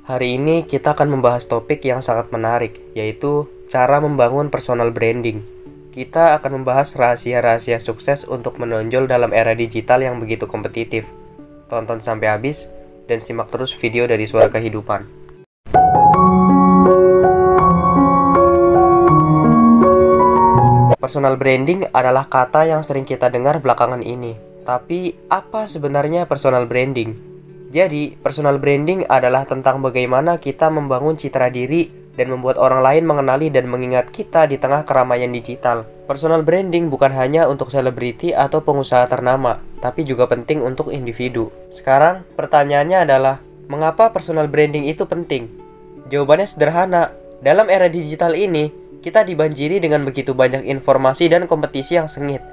Hari ini kita akan membahas topik yang sangat menarik, yaitu cara membangun personal branding. Kita akan membahas rahasia-rahasia sukses untuk menonjol dalam era digital yang begitu kompetitif. Tonton sampai habis dan simak terus video dari Suara Kehidupan. Personal branding adalah kata yang sering kita dengar belakangan ini. Tapi, apa sebenarnya personal branding? Jadi, personal branding adalah tentang bagaimana kita membangun citra diri dan membuat orang lain mengenali dan mengingat kita di tengah keramaian digital. Personal branding bukan hanya untuk selebriti atau pengusaha ternama, tapi juga penting untuk individu. Sekarang, pertanyaannya adalah, mengapa personal branding itu penting? Jawabannya sederhana. Dalam era digital ini, kita dibanjiri dengan begitu banyak informasi dan kompetisi yang sengit.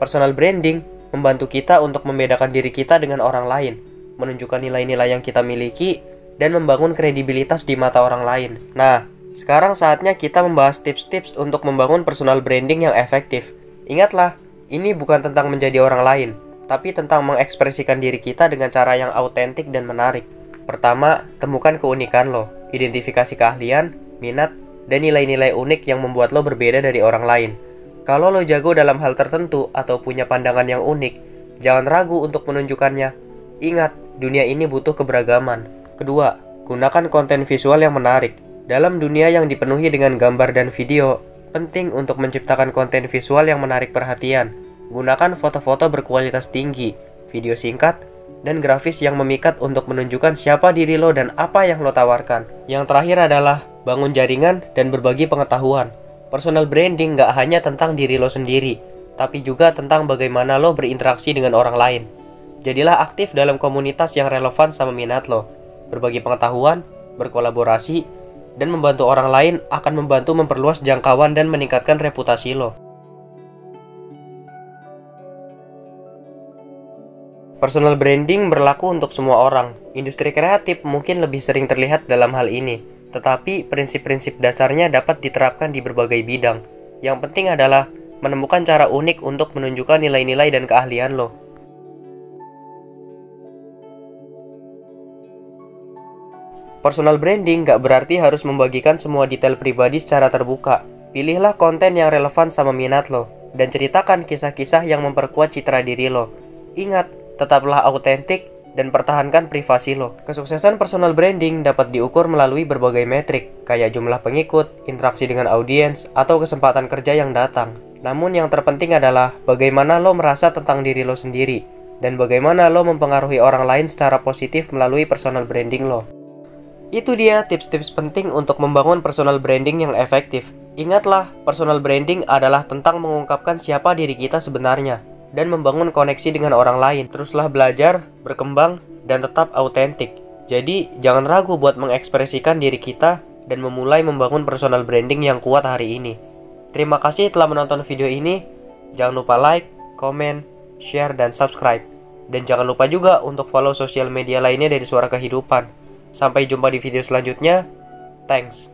Personal branding membantu kita untuk membedakan diri kita dengan orang lain, menunjukkan nilai-nilai yang kita miliki, dan membangun kredibilitas di mata orang lain. Nah, sekarang saatnya kita membahas tips-tips untuk membangun personal branding yang efektif. Ingatlah, ini bukan tentang menjadi orang lain, tapi tentang mengekspresikan diri kita dengan cara yang autentik dan menarik. Pertama, temukan keunikan lo, identifikasi keahlian, minat, dan nilai-nilai unik yang membuat lo berbeda dari orang lain. Kalau lo jago dalam hal tertentu atau punya pandangan yang unik, jangan ragu untuk menunjukkannya. Ingat, dunia ini butuh keberagaman. Kedua, gunakan konten visual yang menarik. Dalam dunia yang dipenuhi dengan gambar dan video, penting untuk menciptakan konten visual yang menarik perhatian. Gunakan foto-foto berkualitas tinggi, video singkat, dan grafis yang memikat untuk menunjukkan siapa diri lo dan apa yang lo tawarkan. Yang terakhir adalah bangun jaringan dan berbagi pengetahuan. Personal branding gak hanya tentang diri lo sendiri, tapi juga tentang bagaimana lo berinteraksi dengan orang lain. Jadilah aktif dalam komunitas yang relevan sama minat lo. Berbagi pengetahuan, berkolaborasi, dan membantu orang lain akan membantu memperluas jangkauan dan meningkatkan reputasi lo. Personal branding berlaku untuk semua orang. Industri kreatif mungkin lebih sering terlihat dalam hal ini, tetapi prinsip-prinsip dasarnya dapat diterapkan di berbagai bidang. Yang penting adalah menemukan cara unik untuk menunjukkan nilai-nilai dan keahlian lo. Personal branding gak berarti harus membagikan semua detail pribadi secara terbuka. Pilihlah konten yang relevan sama minat lo, dan ceritakan kisah-kisah yang memperkuat citra diri lo. Ingat, tetaplah autentik dan pertahankan privasi lo. Kesuksesan personal branding dapat diukur melalui berbagai metrik, kayak jumlah pengikut, interaksi dengan audiens, atau kesempatan kerja yang datang. Namun yang terpenting adalah bagaimana lo merasa tentang diri lo sendiri, dan bagaimana lo mempengaruhi orang lain secara positif melalui personal branding lo. Itu dia tips-tips penting untuk membangun personal branding yang efektif. Ingatlah, personal branding adalah tentang mengungkapkan siapa diri kita sebenarnya dan membangun koneksi dengan orang lain. Teruslah belajar, berkembang, dan tetap autentik. Jadi, jangan ragu buat mengekspresikan diri kita dan memulai membangun personal branding yang kuat hari ini. Terima kasih telah menonton video ini. Jangan lupa like, komen, share, dan subscribe. Dan jangan lupa juga untuk follow sosial media lainnya dari Suara Kehidupan. Sampai jumpa di video selanjutnya. Thanks.